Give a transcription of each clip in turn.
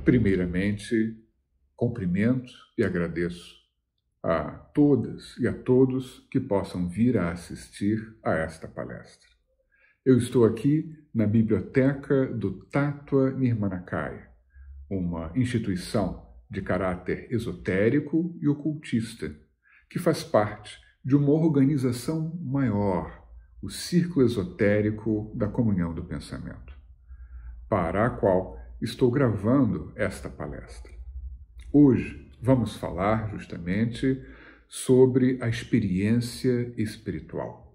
Primeiramente, cumprimento e agradeço a todas e a todos que possam vir a assistir a esta palestra. Eu estou aqui na biblioteca do Tattva Nirmanakaya, uma instituição de caráter esotérico e ocultista, que faz parte de uma organização maior, o Círculo Esotérico da Comunhão do Pensamento, para a qual estou gravando esta palestra. Hoje vamos falar justamente sobre a experiência espiritual.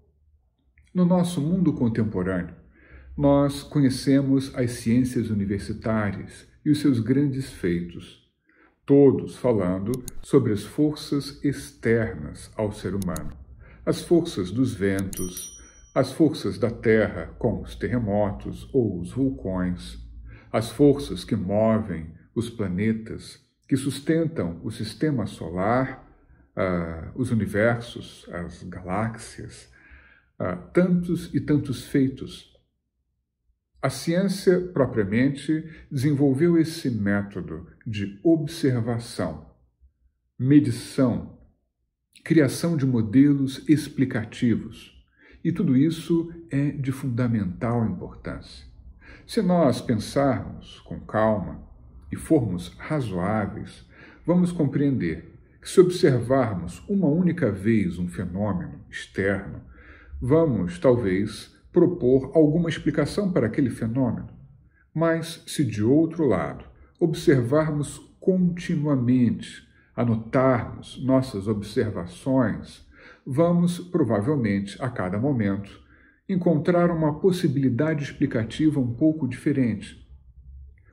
No nosso mundo contemporâneo, nós conhecemos as ciências universitárias e os seus grandes feitos, todos falando sobre as forças externas ao ser humano, as forças dos ventos, as forças da terra, como os terremotos ou os vulcões, as forças que movem os planetas, que sustentam o sistema solar, os universos, as galáxias, tantos e tantos feitos. A ciência, propriamente, desenvolveu esse método de observação, medição, criação de modelos explicativos. E tudo isso é de fundamental importância. Se nós pensarmos com calma e formos razoáveis, vamos compreender que, se observarmos uma única vez um fenômeno externo, vamos, talvez, propor alguma explicação para aquele fenômeno. Mas, se de outro lado observarmos continuamente, anotarmos nossas observações, vamos, provavelmente, a cada momento, encontrar uma possibilidade explicativa um pouco diferente.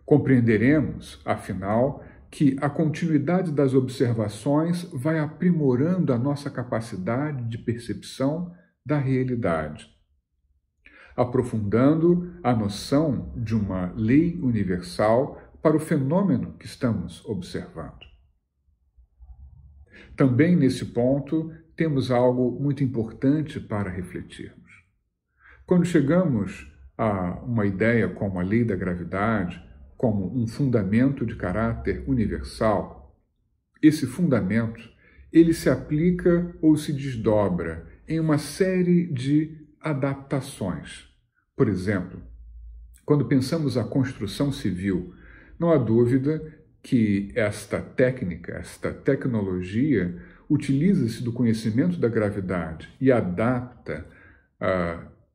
Compreenderemos, afinal, que a continuidade das observações vai aprimorando a nossa capacidade de percepção da realidade, aprofundando a noção de uma lei universal para o fenômeno que estamos observando. Também nesse ponto, temos algo muito importante para refletirmos. Quando chegamos a uma ideia como a lei da gravidade, como um fundamento de caráter universal, esse fundamento, ele se aplica ou se desdobra em uma série de adaptações. Por exemplo, quando pensamos a construção civil, não há dúvida que esta técnica, esta tecnologia, utiliza-se do conhecimento da gravidade e adapta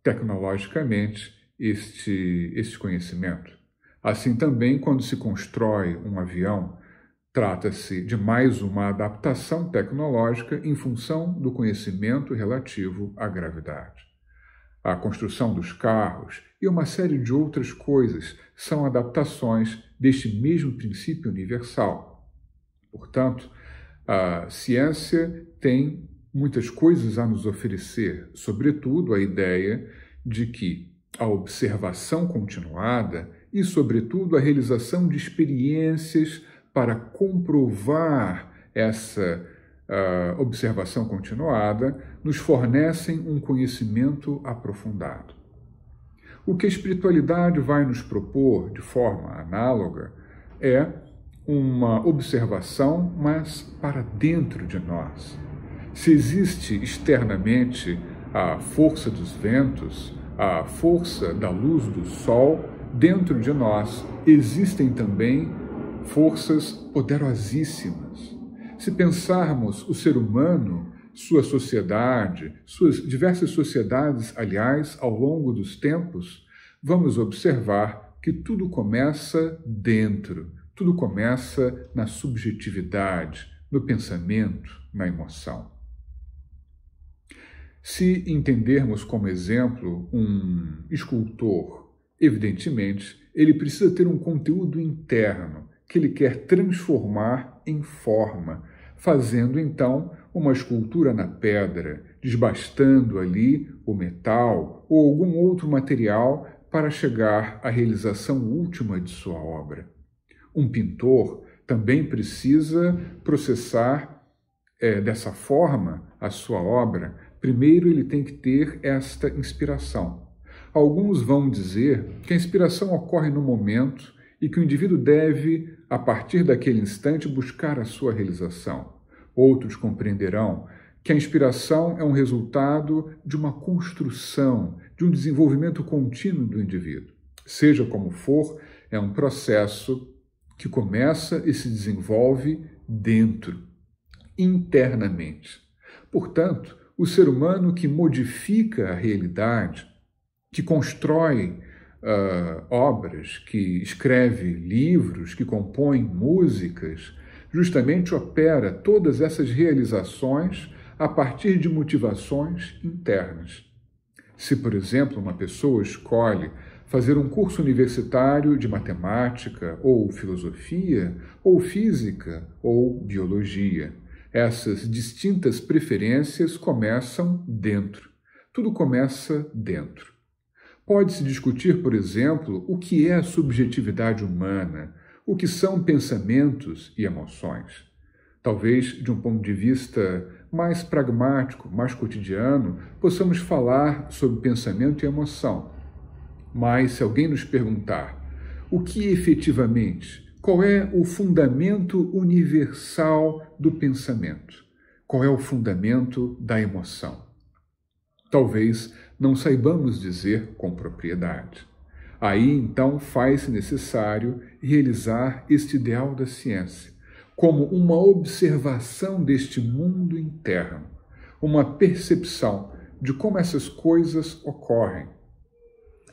tecnologicamente este conhecimento. Assim também, quando se constrói um avião, trata-se de mais uma adaptação tecnológica em função do conhecimento relativo à gravidade. A construção dos carros e uma série de outras coisas são adaptações deste mesmo princípio universal. Portanto, a ciência tem muitas coisas a nos oferecer, sobretudo a ideia de que a observação continuada e, sobretudo, a realização de experiências para comprovar essa observação continuada nos fornecem um conhecimento aprofundado. O que a espiritualidade vai nos propor de forma análoga é uma observação, mas para dentro de nós. Se existe externamente a força dos ventos, a força da luz do sol, dentro de nós existem também forças poderosíssimas. Se pensarmos o ser humano, sua sociedade, suas diversas sociedades, aliás, ao longo dos tempos, vamos observar que tudo começa dentro, tudo começa na subjetividade, no pensamento, na emoção. Se entendermos como exemplo um escultor, evidentemente, ele precisa ter um conteúdo interno que ele quer transformar em forma, fazendo então uma escultura na pedra, desbastando ali o metal ou algum outro material para chegar à realização última de sua obra. Um pintor também precisa processar dessa forma a sua obra. Primeiro ele tem que ter esta inspiração. Alguns vão dizer que a inspiração ocorre no momento e que o indivíduo deve, a partir daquele instante, buscar a sua realização. Outros compreenderão que a inspiração é um resultado de uma construção, de um desenvolvimento contínuo do indivíduo. Seja como for, é um processo que começa e se desenvolve dentro, internamente. Portanto, o ser humano que modifica a realidade, que constrói obras, que escreve livros, que compõe músicas, justamente opera todas essas realizações a partir de motivações internas. Se, por exemplo, uma pessoa escolhe fazer um curso universitário de matemática, ou filosofia, ou física, ou biologia, essas distintas preferências começam dentro. Tudo começa dentro. Pode-se discutir, por exemplo, o que é a subjetividade humana, o que são pensamentos e emoções. Talvez, de um ponto de vista mais pragmático, mais cotidiano, possamos falar sobre pensamento e emoção. Mas se alguém nos perguntar o que efetivamente, qual é o fundamento universal do pensamento, qual é o fundamento da emoção, talvez não saibamos dizer com propriedade. Aí, então, faz-se necessário realizar este ideal da ciência, como uma observação deste mundo interno, uma percepção de como essas coisas ocorrem.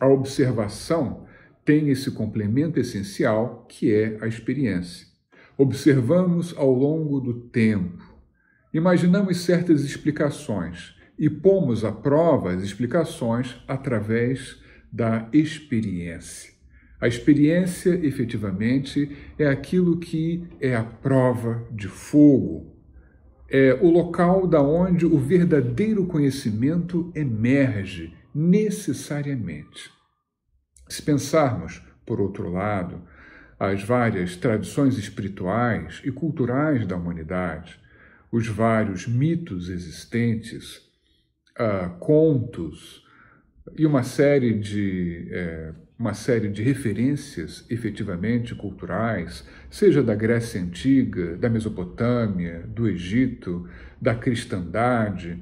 A observação tem esse complemento essencial que é a experiência. Observamos ao longo do tempo, imaginamos certas explicações e pomos à prova as explicações através da experiência. A experiência, efetivamente, é aquilo que é a prova de fogo. É o local da onde o verdadeiro conhecimento emerge necessariamente. Se pensarmos, por outro lado, as várias tradições espirituais e culturais da humanidade, os vários mitos existentes, contos e uma série de referências efetivamente culturais, seja da Grécia Antiga, da Mesopotâmia, do Egito, da cristandade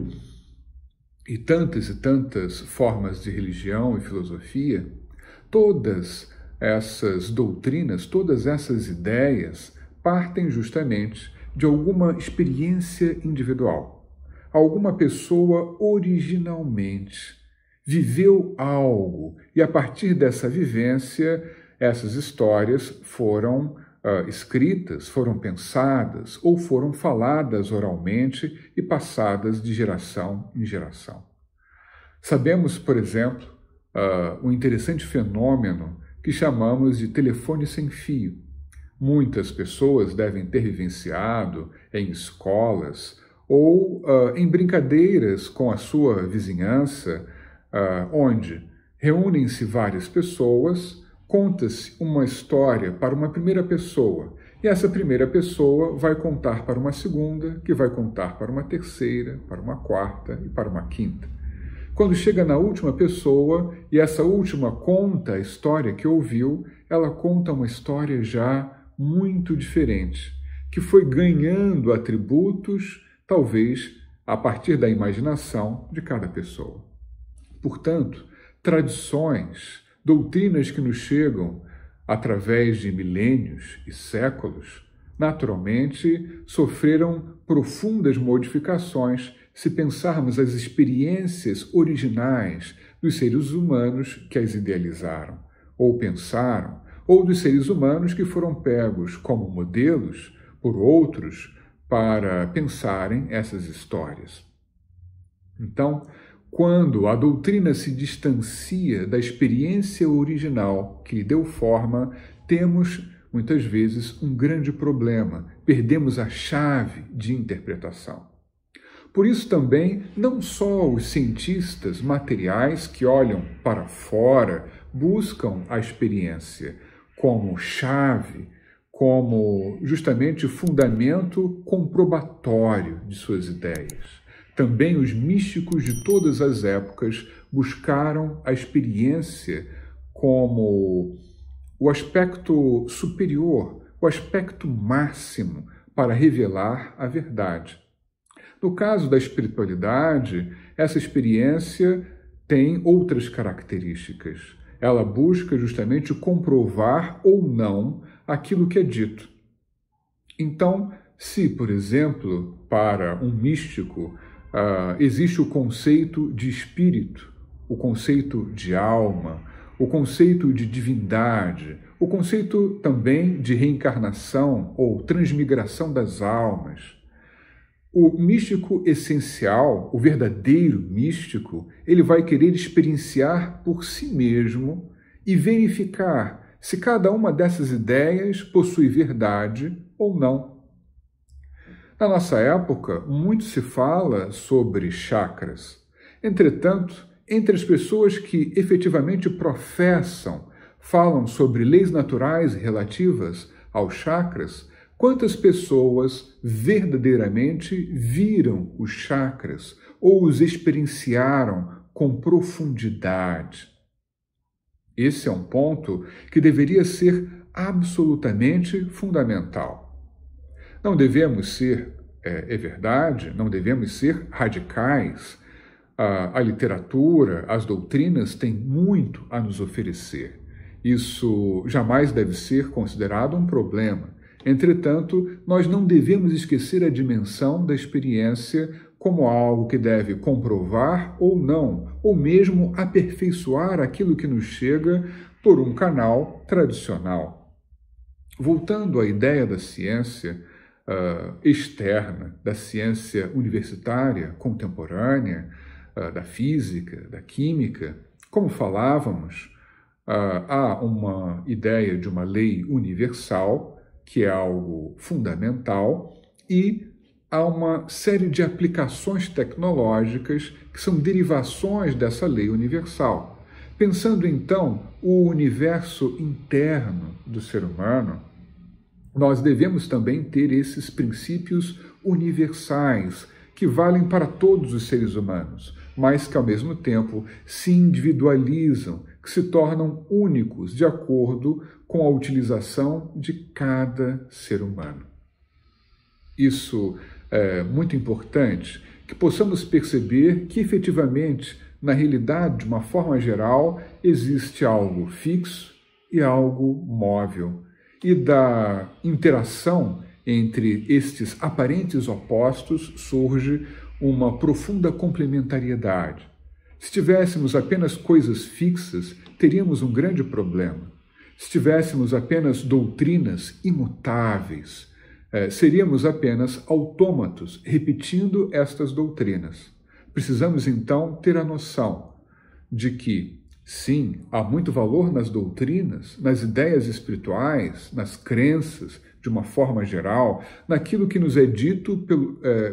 e tantas formas de religião e filosofia, todas essas doutrinas, todas essas ideias partem justamente de alguma experiência individual. Alguma pessoa originalmente viveu algo e, a partir dessa vivência, essas histórias foram escritas, foram pensadas ou foram faladas oralmente e passadas de geração em geração. Sabemos, por exemplo, um interessante fenômeno que chamamos de telefone sem fio. Muitas pessoas devem ter vivenciado em escolas ou em brincadeiras com a sua vizinhança, onde reúnem-se várias pessoas, conta-se uma história para uma primeira pessoa, e essa primeira pessoa vai contar para uma segunda, que vai contar para uma terceira, para uma quarta e para uma quinta. Quando chega na última pessoa, e essa última conta a história que ouviu, ela conta uma história já muito diferente, que foi ganhando atributos, talvez a partir da imaginação de cada pessoa. Portanto, tradições, doutrinas que nos chegam através de milênios e séculos, naturalmente sofreram profundas modificações se pensarmos as experiências originais dos seres humanos que as idealizaram, ou pensaram, ou dos seres humanos que foram pegos como modelos por outros para pensarem essas histórias. Então, quando a doutrina se distancia da experiência original que lhe deu forma, temos, muitas vezes, um grande problema. Perdemos a chave de interpretação. Por isso também, não só os cientistas materiais que olham para fora buscam a experiência como chave, como justamente fundamento comprobatório de suas ideias. Também os místicos de todas as épocas buscaram a experiência como o aspecto superior, o aspecto máximo para revelar a verdade. No caso da espiritualidade, essa experiência tem outras características. Ela busca justamente comprovar ou não aquilo que é dito. Então, se, por exemplo, para um místico, existe o conceito de espírito, o conceito de alma, o conceito de divindade, o conceito também de reencarnação ou transmigração das almas. O místico essencial, o verdadeiro místico, ele vai querer experienciar por si mesmo e verificar se cada uma dessas ideias possui verdade ou não. Na nossa época, muito se fala sobre chakras. Entretanto, entre as pessoas que efetivamente professam, falam sobre leis naturais relativas aos chakras, quantas pessoas verdadeiramente viram os chakras ou os experienciaram com profundidade? Esse é um ponto que deveria ser absolutamente fundamental. Não devemos ser, é verdade, não devemos ser radicais. A literatura, as doutrinas têm muito a nos oferecer. Isso jamais deve ser considerado um problema. Entretanto, nós não devemos esquecer a dimensão da experiência como algo que deve comprovar ou não, ou mesmo aperfeiçoar aquilo que nos chega por um canal tradicional. Voltando à ideia da ciência externa, da ciência universitária contemporânea, da física, da química, como falávamos, há uma ideia de uma lei universal, que é algo fundamental, e há uma série de aplicações tecnológicas que são derivações dessa lei universal. Pensando, então, o universo interno do ser humano, nós devemos também ter esses princípios universais, que valem para todos os seres humanos, mas que, ao mesmo tempo, se individualizam, que se tornam únicos de acordo com a utilização de cada ser humano. Isso é muito importante, que possamos perceber que, efetivamente, na realidade, de uma forma geral, existe algo fixo e algo móvel. E da interação entre estes aparentes opostos surge uma profunda complementariedade. Se tivéssemos apenas coisas fixas, teríamos um grande problema. Se tivéssemos apenas doutrinas imutáveis, seríamos apenas autômatos repetindo estas doutrinas. Precisamos, então, ter a noção de que, sim, há muito valor nas doutrinas, nas ideias espirituais, nas crenças, de uma forma geral, naquilo que nos é dito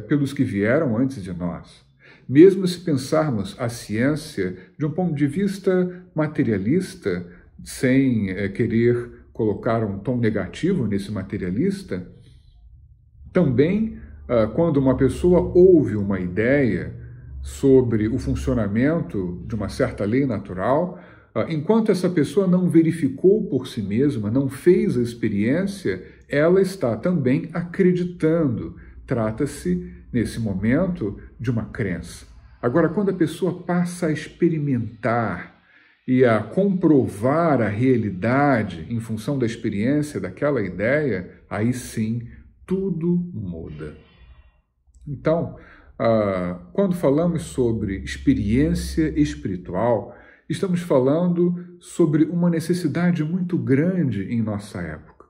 pelos que vieram antes de nós. Mesmo se pensarmos a ciência de um ponto de vista materialista, sem querer colocar um tom negativo nesse materialista, também, quando uma pessoa ouve uma ideia sobre o funcionamento de uma certa lei natural, enquanto essa pessoa não verificou por si mesma, não fez a experiência, ela está também acreditando. Trata-se, nesse momento, de uma crença. Agora, quando a pessoa passa a experimentar e a comprovar a realidade em função da experiência daquela ideia, aí sim tudo muda. Então, quando falamos sobre experiência espiritual, estamos falando sobre uma necessidade muito grande em nossa época.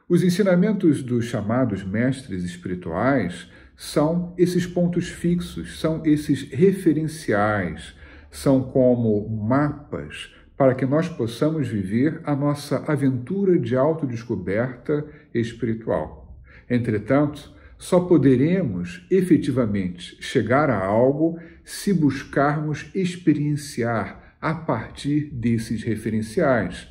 Os ensinamentos dos chamados mestres espirituais são esses pontos fixos, são esses referenciais, são como mapas para que nós possamos viver a nossa aventura de autodescoberta espiritual. Entretanto, só poderemos efetivamente chegar a algo se buscarmos experienciar a partir desses referenciais.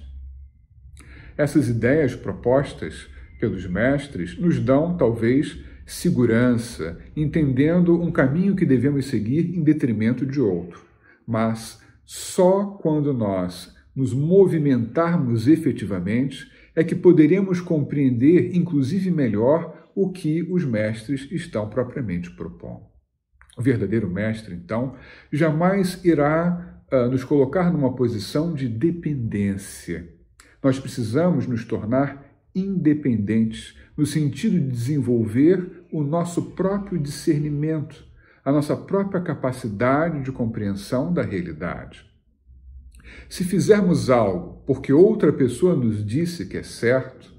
Essas ideias propostas pelos mestres nos dão, talvez, segurança, entendendo um caminho que devemos seguir em detrimento de outro. Mas só quando nós nos movimentarmos efetivamente, é que poderemos compreender, inclusive melhor, o que os mestres estão propriamente propondo. O verdadeiro mestre, então, jamais irá nos colocar numa posição de dependência. Nós precisamos nos tornar independentes, no sentido de desenvolver o nosso próprio discernimento, a nossa própria capacidade de compreensão da realidade. Se fizermos algo porque outra pessoa nos disse que é certo,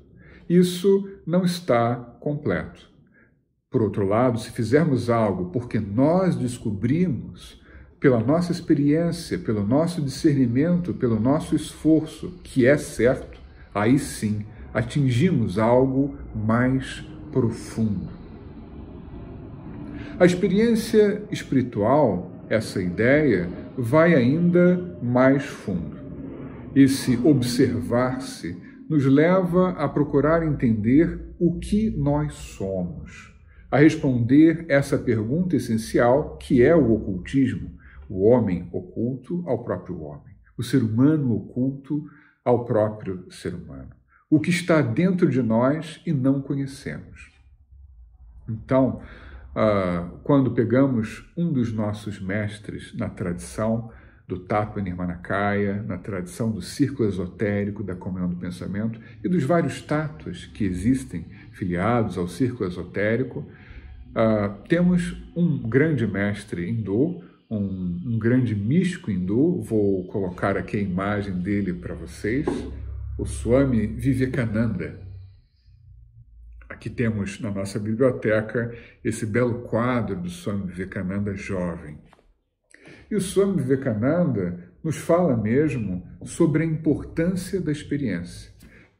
isso não está completo. Por outro lado, se fizermos algo porque nós descobrimos, pela nossa experiência, pelo nosso discernimento, pelo nosso esforço, que é certo, aí sim atingimos algo mais profundo. A experiência espiritual, essa ideia, vai ainda mais fundo. Esse observar-se nos leva a procurar entender o que nós somos, a responder essa pergunta essencial que é o ocultismo, o homem oculto ao próprio homem, o ser humano oculto ao próprio ser humano, o que está dentro de nós e não conhecemos. Então, quando pegamos um dos nossos mestres na tradição do Tattva Nirmanakaya, na tradição do círculo esotérico da comunhão do pensamento e dos vários tattvas que existem filiados ao círculo esotérico, temos um grande mestre hindu, um grande místico hindu, vou colocar aqui a imagem dele para vocês, o Swami Vivekananda. Aqui temos na nossa biblioteca esse belo quadro do Swami Vivekananda jovem. E o Swami Vivekananda nos fala mesmo sobre a importância da experiência,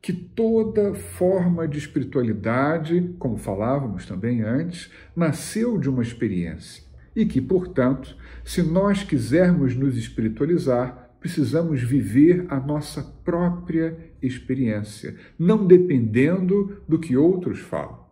que toda forma de espiritualidade, como falávamos também antes, nasceu de uma experiência e que, portanto, se nós quisermos nos espiritualizar, precisamos viver a nossa própria experiência, não dependendo do que outros falam.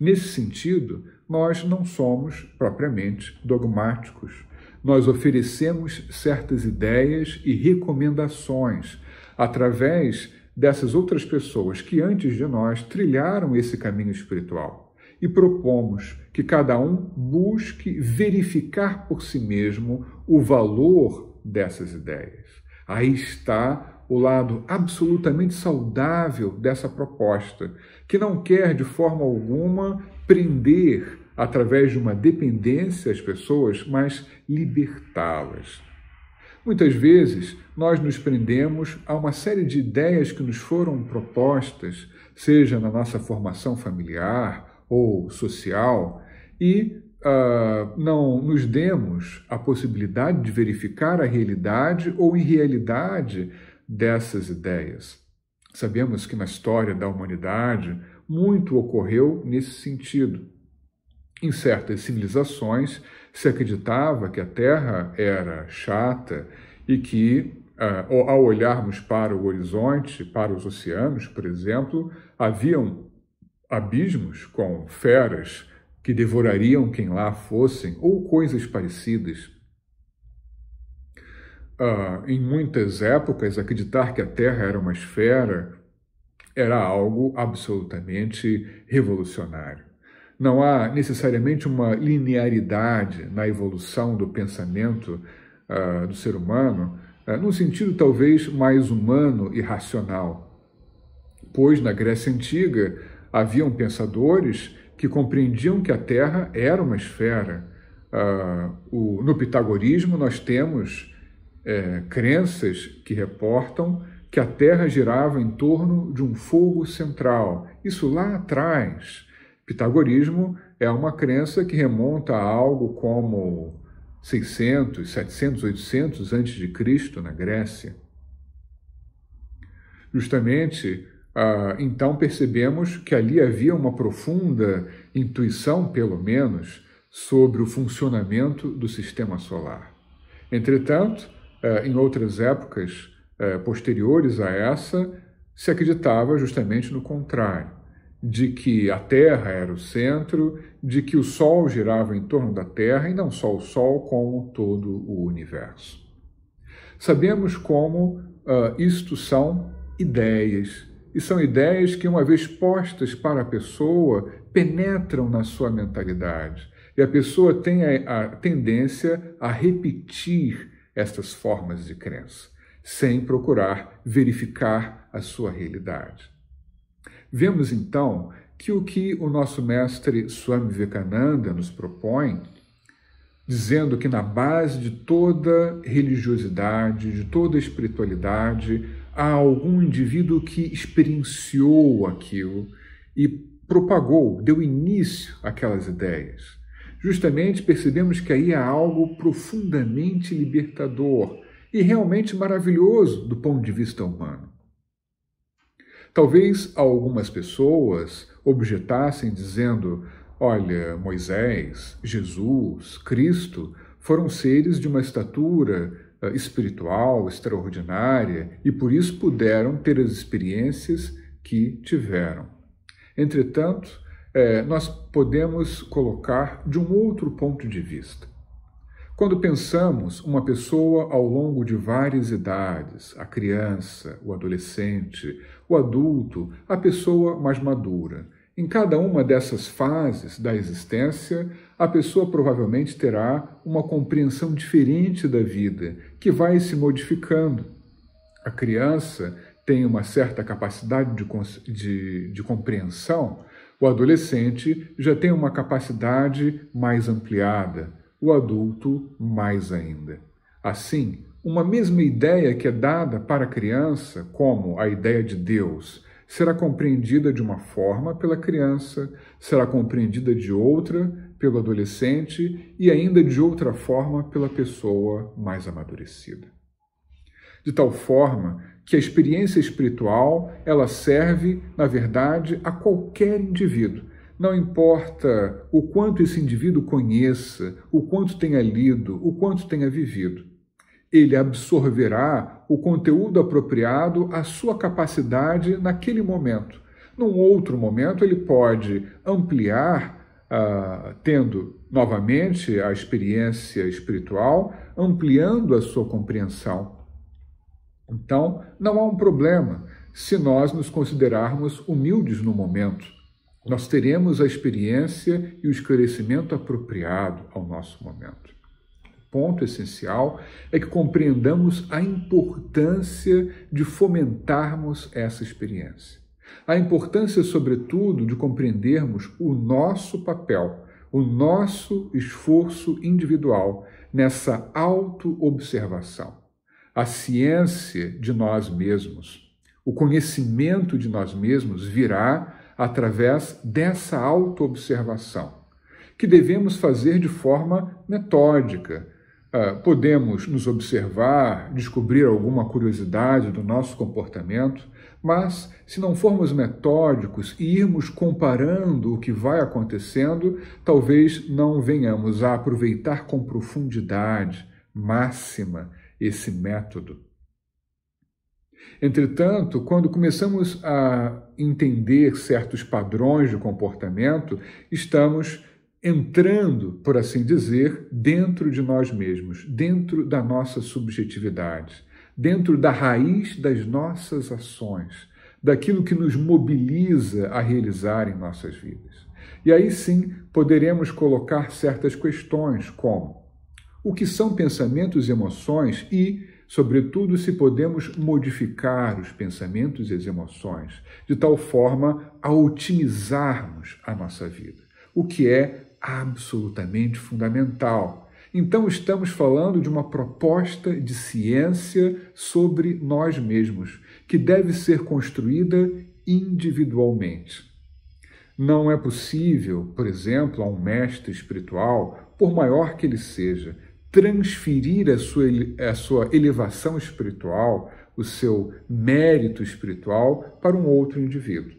Nesse sentido, nós não somos propriamente dogmáticos. Nós oferecemos certas ideias e recomendações através dessas outras pessoas que antes de nós trilharam esse caminho espiritual e propomos que cada um busque verificar por si mesmo o valor dessas ideias. Aí está o lado absolutamente saudável dessa proposta, que não quer de forma alguma prender através de uma dependência as pessoas, mas libertá-las. Muitas vezes nós nos prendemos a uma série de ideias que nos foram propostas, seja na nossa formação familiar ou social, e não nos demos a possibilidade de verificar a realidade ou irrealidade dessas ideias. Sabemos que na história da humanidade muito ocorreu nesse sentido. Em certas civilizações se acreditava que a Terra era chata e que, ao olharmos para o horizonte, para os oceanos, por exemplo, haviam abismos com feras que devorariam quem lá fossem, ou coisas parecidas. Em muitas épocas, acreditar que a Terra era uma esfera era algo absolutamente revolucionário. Não há necessariamente uma linearidade na evolução do pensamento do ser humano, num sentido talvez mais humano e racional, pois na Grécia Antiga haviam pensadores que compreendiam que a Terra era uma esfera. No pitagorismo nós temos crenças que reportam que a Terra girava em torno de um fogo central. Isso lá atrás. Pitagorismo é uma crença que remonta a algo como 600, 700, 800 a.C. na Grécia. Justamente, então percebemos que ali havia uma profunda intuição, pelo menos, sobre o funcionamento do sistema solar. Entretanto, em outras épocas posteriores a essa, se acreditava justamente no contrário, de que a Terra era o centro, de que o Sol girava em torno da Terra, e não só o Sol, como todo o universo. Sabemos como isto são ideias. E são ideias que, uma vez postas para a pessoa, penetram na sua mentalidade. E a pessoa tem a tendência a repetir estas formas de crença, sem procurar verificar a sua realidade. Vemos, então, que o que o nosso mestre Swami Vivekananda nos propõe, dizendo que na base de toda religiosidade, de toda espiritualidade, há algum indivíduo que experienciou aquilo e propagou, deu início àquelas ideias. Justamente percebemos que aí há algo profundamente libertador e realmente maravilhoso do ponto de vista humano. Talvez algumas pessoas objetassem dizendo: olha, Moisés, Jesus, Cristo foram seres de uma estatura espiritual extraordinária e por isso puderam ter as experiências que tiveram. Entretanto, nós podemos colocar de um outro ponto de vista. Quando pensamos uma pessoa ao longo de várias idades, a criança, o adolescente, o adulto, a pessoa mais madura, em cada uma dessas fases da existência, a pessoa provavelmente terá uma compreensão diferente da vida, que vai se modificando. A criança tem uma certa capacidade de compreensão, o adolescente já tem uma capacidade mais ampliada, o adulto mais ainda. Assim, uma mesma ideia que é dada para a criança, como a ideia de Deus, será compreendida de uma forma pela criança, será compreendida de outra pelo adolescente e ainda de outra forma pela pessoa mais amadurecida. De tal forma que a experiência espiritual, ela serve, na verdade, a qualquer indivíduo. Não importa o quanto esse indivíduo conheça, o quanto tenha lido, o quanto tenha vivido. Ele absorverá o conteúdo apropriado à sua capacidade naquele momento. Num outro momento, ele pode ampliar, tendo novamente a experiência espiritual, ampliando a sua compreensão. Então, não há um problema se nós nos considerarmos humildes no momento. Nós teremos a experiência e o esclarecimento apropriado ao nosso momento. O ponto essencial é que compreendamos a importância de fomentarmos essa experiência. A importância, sobretudo, de compreendermos o nosso papel, o nosso esforço individual nessa autoobservação. A ciência de nós mesmos, o conhecimento de nós mesmos virá através dessa autoobservação, que devemos fazer de forma metódica. Podemos nos observar, descobrir alguma curiosidade do nosso comportamento, mas se não formos metódicos e irmos comparando o que vai acontecendo, talvez não venhamos a aproveitar com profundidade máxima esse método. Entretanto, quando começamos a entender certos padrões de comportamento, estamos entrando, por assim dizer, dentro de nós mesmos, dentro da nossa subjetividade, dentro da raiz das nossas ações, daquilo que nos mobiliza a realizar em nossas vidas. E aí sim poderemos colocar certas questões, como: o que são pensamentos e emoções e, sobretudo, se podemos modificar os pensamentos e as emoções de tal forma a otimizarmos a nossa vida, o que é absolutamente fundamental. Então, estamos falando de uma proposta de ciência sobre nós mesmos, que deve ser construída individualmente. Não é possível, por exemplo, a um mestre espiritual, por maior que ele seja, transferir a sua elevação espiritual, o seu mérito espiritual para um outro indivíduo.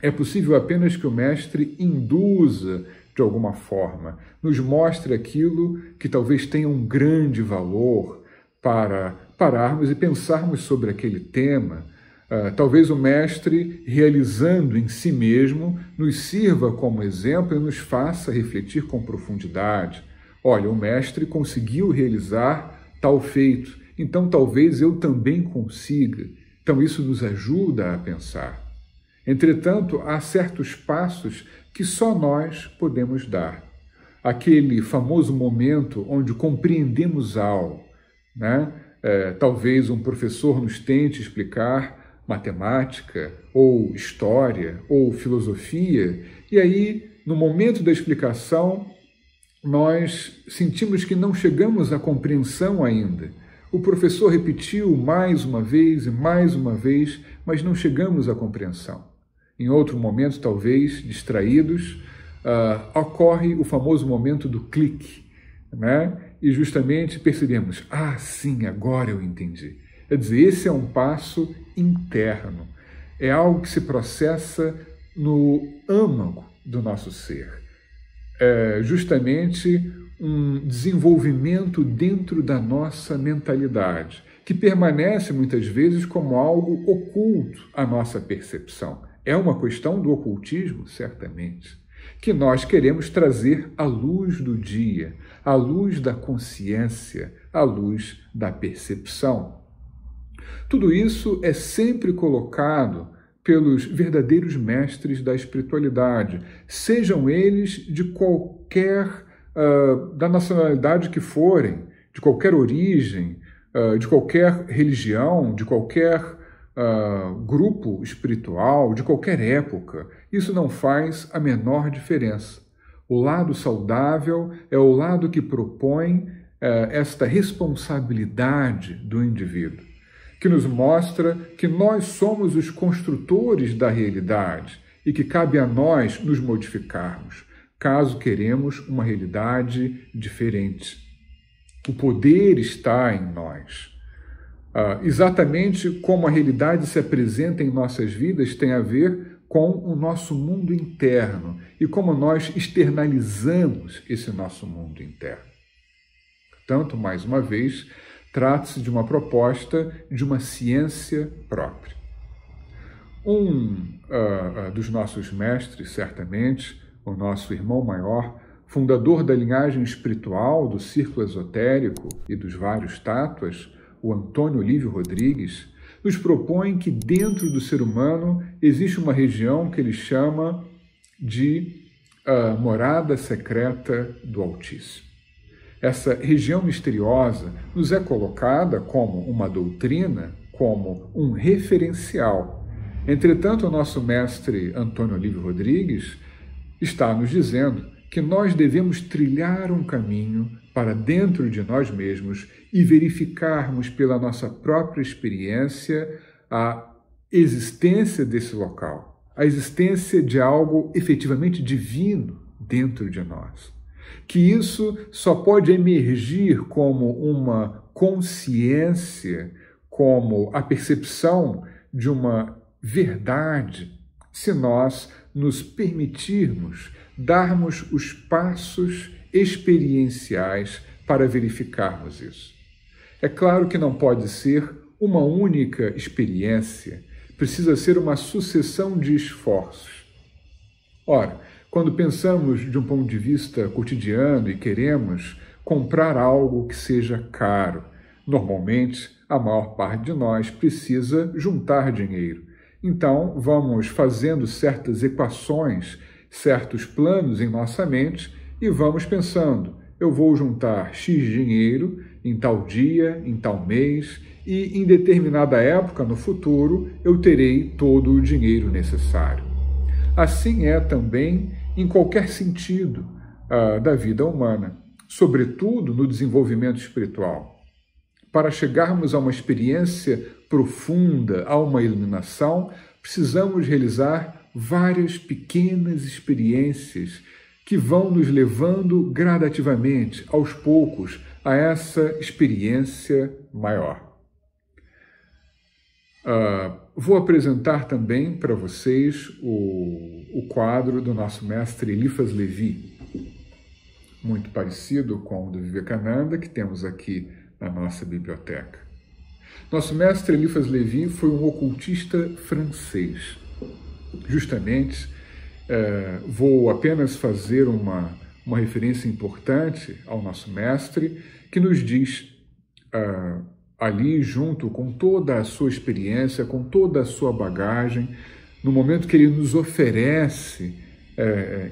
É possível apenas que o mestre induza, de alguma forma, nos mostre aquilo que talvez tenha um grande valor para pararmos e pensarmos sobre aquele tema. Talvez o mestre, realizando em si mesmo, nos sirva como exemplo e nos faça refletir com profundidade. Olha, o mestre conseguiu realizar tal feito então talvez eu também consiga. Então isso nos ajuda a pensar. Entretanto, há certos passos que só nós podemos dar. Aquele famoso momento onde compreendemos algo, né? Talvez um professor nos tente explicar matemática, ou história, ou filosofia, e aí, no momento da explicação, nós sentimos que não chegamos à compreensão ainda. O professor repetiu mais uma vez e mais uma vez, mas não chegamos à compreensão. Em outro momento, talvez, distraídos, ocorre o famoso momento do clique, né? E justamente percebemos, sim, agora eu entendi. Quer dizer, esse é um passo interno, é algo que se processa no âmago do nosso ser. É justamente um desenvolvimento dentro da nossa mentalidade, que permanece muitas vezes como algo oculto à nossa percepção. É uma questão do ocultismo, certamente, que nós queremos trazer à luz do dia, à luz da consciência, à luz da percepção. Tudo isso é sempre colocado pelos verdadeiros mestres da espiritualidade, sejam eles de qualquer, da nacionalidade que forem, de qualquer origem, de qualquer religião, de qualquer grupo espiritual, de qualquer época. Isso não faz a menor diferença. O lado saudável é o lado que propõe esta responsabilidade do indivíduo, que nos mostra que nós somos os construtores da realidade e que cabe a nós nos modificarmos, caso queremos uma realidade diferente. O poder está em nós. Exatamente como a realidade se apresenta em nossas vidas tem a ver com o nosso mundo interno e como nós externalizamos esse nosso mundo interno. Portanto, mais uma vez, trata-se de uma proposta de uma ciência própria. Dos nossos mestres, certamente, o nosso irmão maior, fundador da linhagem espiritual do círculo esotérico e dos vários tátuas, o Antônio Olívio Rodrigues, nos propõe que dentro do ser humano existe uma região que ele chama de morada secreta do Altíssimo. Essa região misteriosa nos é colocada como uma doutrina, como um referencial. Entretanto, o nosso mestre Antônio Olívio Rodrigues está nos dizendo que nós devemos trilhar um caminho para dentro de nós mesmos e verificarmos pela nossa própria experiência a existência desse local, a existência de algo efetivamente divino dentro de nós. Que isso só pode emergir como uma consciência, como a percepção de uma verdade, se nós nos permitirmos darmos os passos experienciais para verificarmos isso. É claro que não pode ser uma única experiência, precisa ser uma sucessão de esforços. Ora, quando pensamos de um ponto de vista cotidiano e queremos comprar algo que seja caro, normalmente a maior parte de nós precisa juntar dinheiro. Então, vamos fazendo certas equações, certos planos em nossa mente e vamos pensando, eu vou juntar X dinheiro em tal dia, em tal mês e em determinada época no futuro eu terei todo o dinheiro necessário. Assim é também em qualquer sentido da vida humana, sobretudo no desenvolvimento espiritual. Para chegarmos a uma experiência profunda, a uma iluminação, precisamos realizar várias pequenas experiências que vão nos levando gradativamente, aos poucos, a essa experiência maior. Vou apresentar também para vocês o quadro do nosso mestre Eliphas Levi, muito parecido com o do Vivekananda, que temos aqui na nossa biblioteca. Nosso mestre Eliphas Levi foi um ocultista francês. Justamente, vou apenas fazer uma referência importante ao nosso mestre, que nos diz ali junto com toda a sua experiência, com toda a sua bagagem, no momento que ele nos oferece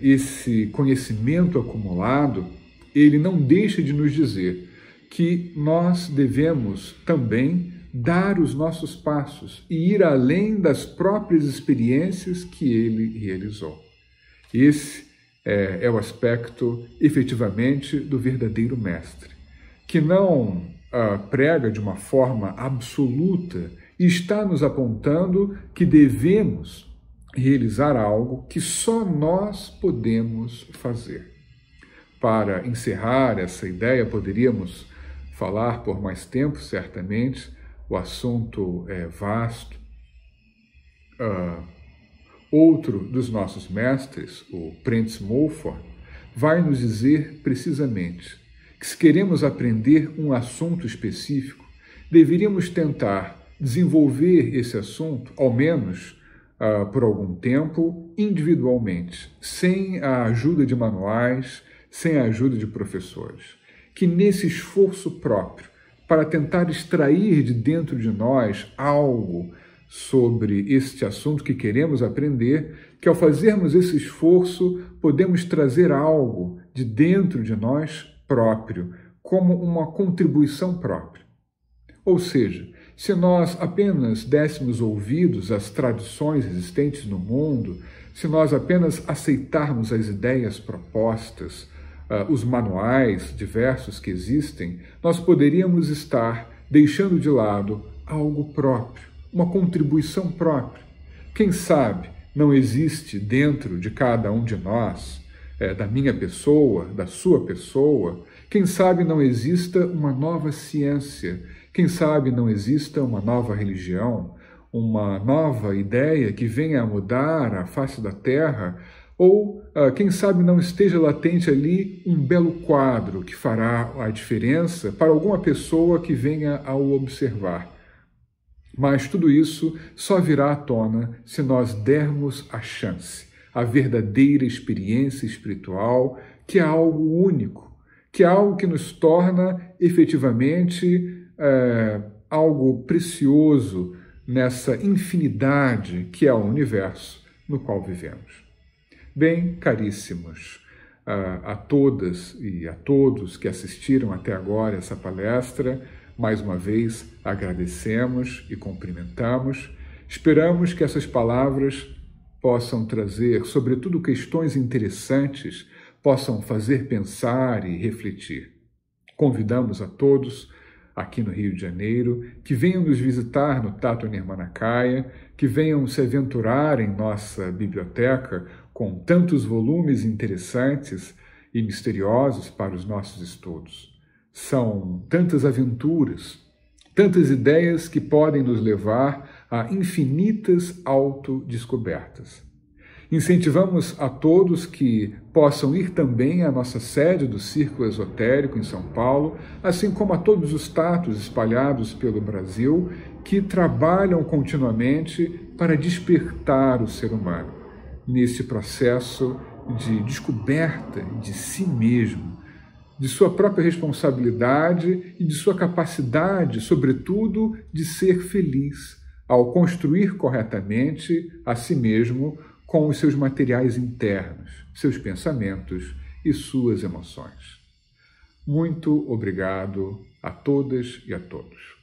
esse conhecimento acumulado, ele não deixa de nos dizer que nós devemos também dar os nossos passos e ir além das próprias experiências que ele realizou. Esse é o aspecto, efetivamente, do verdadeiro mestre, que não prega de uma forma absoluta e está nos apontando que devemos realizar algo que só nós podemos fazer. Para encerrar essa ideia, poderíamos falar por mais tempo, certamente, o assunto é vasto. Outro dos nossos mestres, o Prentice Mulford, vai nos dizer precisamente que se queremos aprender um assunto específico, deveríamos tentar desenvolver esse assunto, ao menos por algum tempo, individualmente, sem a ajuda de manuais, sem a ajuda de professores. Que nesse esforço próprio, para tentar extrair de dentro de nós algo sobre este assunto que queremos aprender, que ao fazermos esse esforço, podemos trazer algo de dentro de nós próprio, como uma contribuição própria. Ou seja, se nós apenas dessemos ouvidos às tradições existentes no mundo, se nós apenas aceitarmos as ideias propostas, os manuais diversos que existem, nós poderíamos estar deixando de lado algo próprio, uma contribuição própria. Quem sabe não existe dentro de cada um de nós, da minha pessoa, da sua pessoa, quem sabe não exista uma nova ciência, quem sabe não exista uma nova religião, uma nova ideia que venha a mudar a face da Terra, ou, quem sabe, não esteja latente ali um belo quadro que fará a diferença para alguma pessoa que venha a o observar. Mas tudo isso só virá à tona se nós dermos a chance, a verdadeira experiência espiritual, que é algo único, que é algo que nos torna efetivamente algo precioso nessa infinidade que é o universo no qual vivemos. Bem, caríssimos, a todas e a todos que assistiram até agora essa palestra, mais uma vez agradecemos e cumprimentamos. Esperamos que essas palavras possam trazer, sobretudo, questões interessantes, possam fazer pensar e refletir. Convidamos a todos aqui no Rio de Janeiro, que venham nos visitar no Tato Nirmanakaya, que venham se aventurar em nossa biblioteca com tantos volumes interessantes e misteriosos para os nossos estudos. São tantas aventuras, tantas ideias que podem nos levar a infinitas autodescobertas. Incentivamos a todos que possam ir também à nossa sede do Círculo Esotérico em São Paulo, assim como a todos os tatos espalhados pelo Brasil que trabalham continuamente para despertar o ser humano nesse processo de descoberta de si mesmo, de sua própria responsabilidade e de sua capacidade, sobretudo, de ser feliz ao construir corretamente a si mesmo com os seus materiais internos, seus pensamentos e suas emoções. Muito obrigado a todas e a todos.